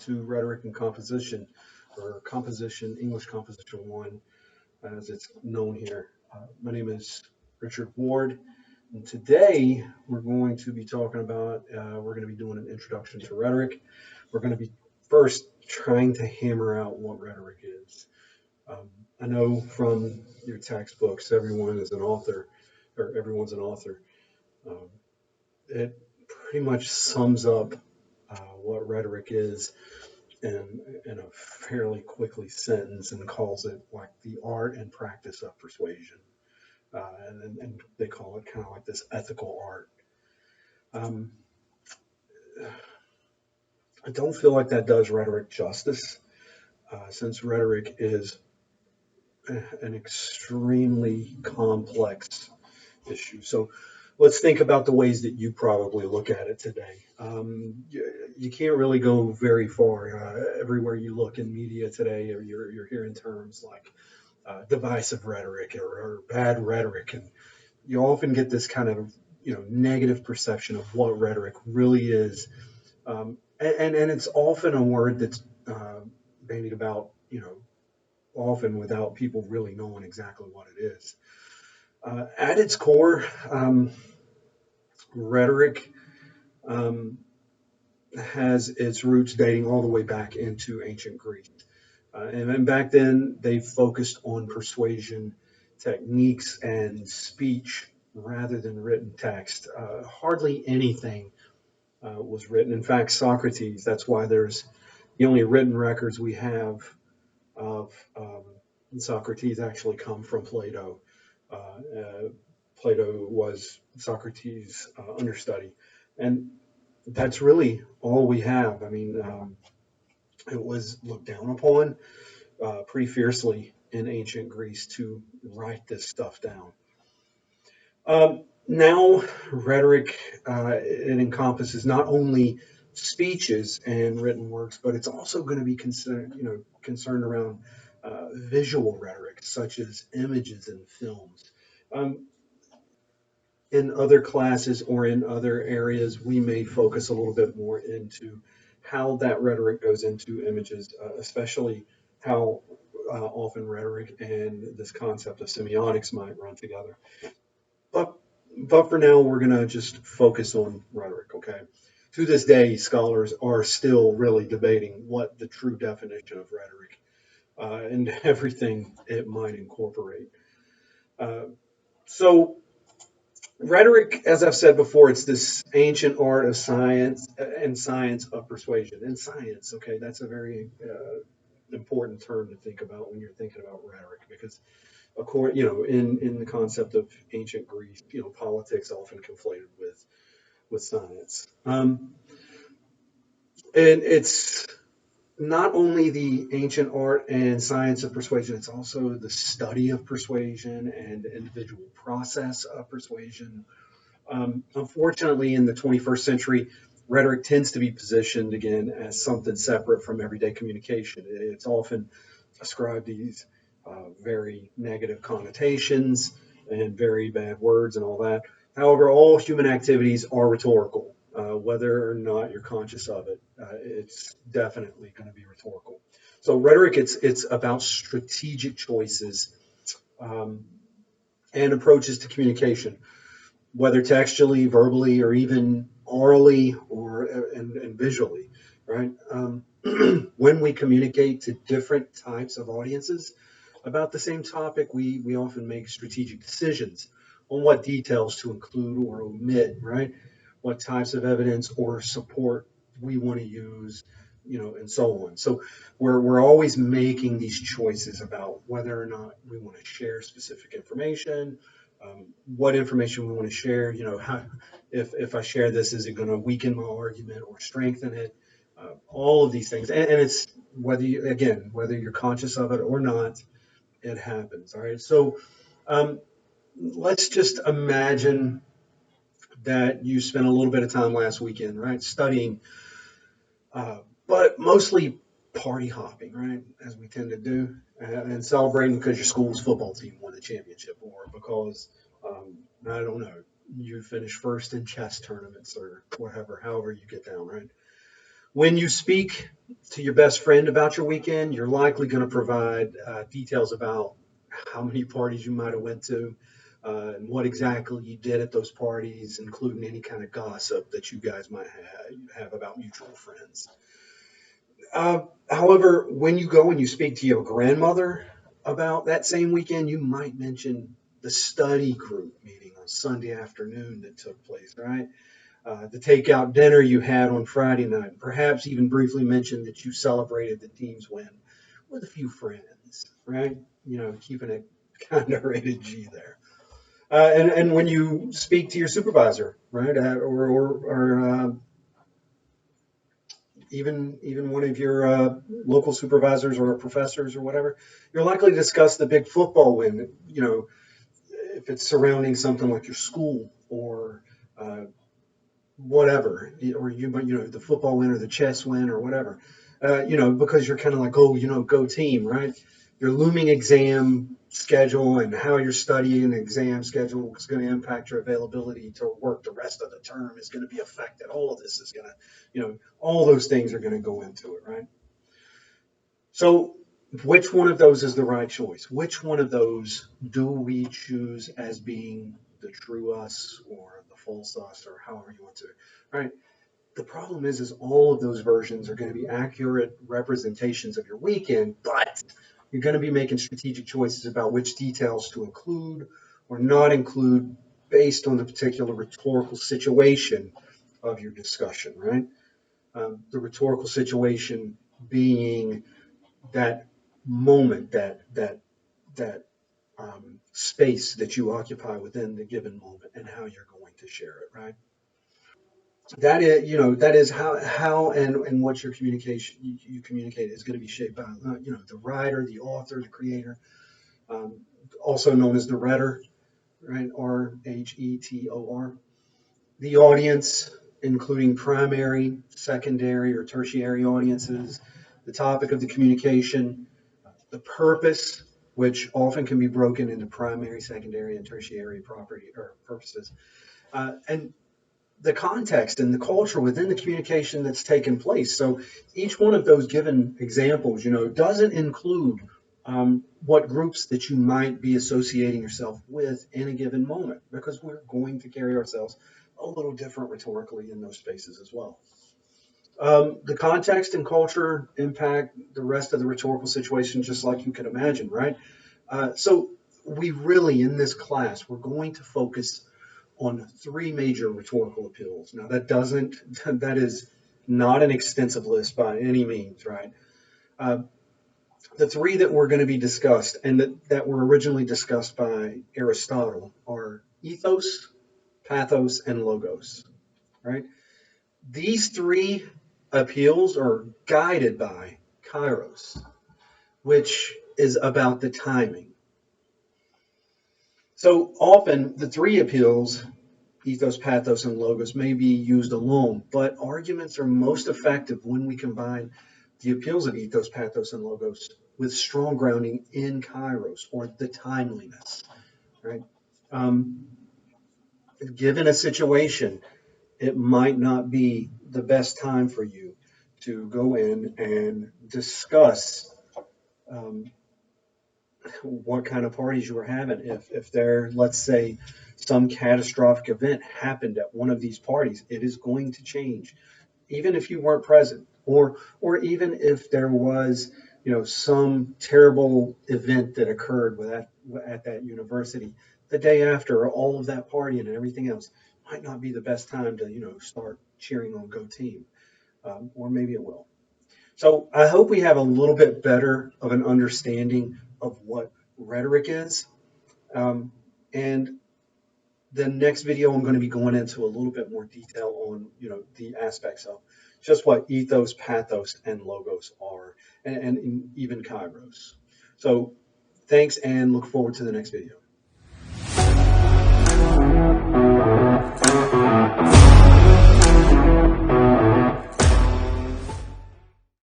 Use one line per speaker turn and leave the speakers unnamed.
to Rhetoric and Composition, or Composition, English Composition 1, as it's known here. My name is Richard Ward, and today we're going to be talking about, we're going to be doing an introduction to rhetoric. We're going to be first trying to hammer out what rhetoric is. I know from your textbooks, everyone is an author, or everyone's an author. Um, it pretty much sums up what rhetoric is in a fairly quickly sentence and calls it like the art and practice of persuasion. And they call it kind of like this ethical art. Um, I don't feel like that does rhetoric justice, since rhetoric is an extremely complex issue. So let's think about the ways that you probably look at it today. You can't really go very far. Everywhere you look in media today, you're hearing terms like divisive rhetoric or bad rhetoric, and you often get this kind of negative perception of what rhetoric really is, and it's often a word that's bandied about, often without people really knowing exactly what it is. At its core, rhetoric um, has its roots dating all the way back into ancient Greece. And then back then, they focused on persuasion techniques and speech rather than written text. Hardly anything was written. In fact, Socrates, that's why there's the only written records we have of Socrates actually come from Plato. Plato was Socrates' understudy. And that's really all we have. I mean, it was looked down upon pretty fiercely in ancient Greece to write this stuff down. Now, rhetoric, it encompasses not only speeches and written works, but it's also going to be concerned around visual rhetoric, such as images and films. Um, in other classes or in other areas, we may focus a little bit more into how that rhetoric goes into images, especially how often rhetoric and this concept of semiotics might run together. But but for now, we're gonna just focus on rhetoric, okay? To this day, scholars are still really debating what the true definition of rhetoric and everything it might incorporate. Uh, so rhetoric, as I've said before, it's this ancient art of science and science of persuasion. And science, okay, that's a very important term to think about when you're thinking about rhetoric, because in the concept of ancient Greece, politics often conflated with science. And it's not only the ancient art and science of persuasion, it's also the study of persuasion and the individual process of persuasion. Unfortunately, in the 21st century, rhetoric tends to be positioned again as something separate from everyday communication. It's often ascribed these very negative connotations and very bad words and all that. However, all human activities are rhetorical, whether or not you're conscious of it. It's definitely going to be rhetorical. So rhetoric, it's about strategic choices um, and approaches to communication, whether textually, verbally, or even orally or and visually, right? When we communicate to different types of audiences about the same topic, we often make strategic decisions on what details to include or omit, right? What types of evidence or support we want to use, and so on. So we're always making these choices about whether or not we want to share specific information, what information we want to share. How, if I share this, is it going to weaken my argument or strengthen it? All of these things, and it's whether you're conscious of it or not, it happens. All right. So let's just imagine that you spent a little bit of time last weekend, right, studying, but mostly party hopping, right, as we tend to do, and celebrating because your school's football team won the championship, or because I don't know, you finished first in chess tournaments or whatever, however you get down, right? When you speak to your best friend about your weekend, you're likely going to provide details about how many parties you might have went to, and what exactly you did at those parties, including any kind of gossip that you guys might have about mutual friends. However, when you go and you speak to your grandmother about that same weekend, you might mention the study group meeting on Sunday afternoon that took place, right? The takeout dinner you had on Friday night. Perhaps even briefly mention that you celebrated the team's win with a few friends, right? Keeping it kind of rated G there. And when you speak to your supervisor, right, or even one of your local supervisors or professors or whatever, you're likely to discuss the big football win. If it's surrounding something like your school or uh, whatever, or the football win or the chess win or whatever, because you're kind of like, oh, go team, right? Your looming exam schedule and how you're studying an exam schedule is going to impact your availability to work the rest of the term is going to be affected. All of this is going to, all those things are going to go into it, right? So, which one of those is the right choice? Which one of those do we choose as being the true us or the false us or however you want to, right? The problem is all of those versions are going to be accurate representations of your weekend, but you're going to be making strategic choices about which details to include or not include based on the particular rhetorical situation of your discussion, right? The rhetorical situation being that moment, that space that you occupy within the given moment, and how you're going to share it, right? That is how and what your communication you communicate is going to be shaped by the writer, the author, the creator, um, also known as the rhetor, right? Rhetor. The audience, including primary, secondary, or tertiary audiences, the topic of the communication, the purpose, which often can be broken into primary, secondary, and tertiary property or purposes, and the context and the culture within the communication that's taken place. So each one of those given examples, doesn't include what groups that you might be associating yourself with in a given moment, because we're going to carry ourselves a little different rhetorically in those spaces as well. The context and culture impact the rest of the rhetorical situation, just like you can imagine, right? So we really, in this class, we're going to focus on three major rhetorical appeals. Now, that is not an extensive list by any means, right? Uh, the three that were going to be discussed and that were originally discussed by Aristotle are ethos, pathos, and logos, right? These three appeals are guided by kairos, which is about the timing. So often the three appeals, ethos, pathos, and logos, may be used alone, but arguments are most effective when we combine the appeals of ethos, pathos, and logos with strong grounding in kairos, or the timeliness, right? Um, Given a situation, it might not be the best time for you to go in and discuss um, what kind of parties you were having. If there, let's say, some catastrophic event happened at one of these parties, it is going to change, even if you weren't present, or even if there was, some terrible event that occurred at that university the day after all of that partying and everything else might not be the best time to start cheering on go team, or maybe it will. So I hope we have a little bit better of an understanding of what rhetoric is. And the next video, I'm going to be going into a little bit more detail on, the aspects of just what ethos, pathos, and logos are, and even kairos. So thanks, and look forward to the next video.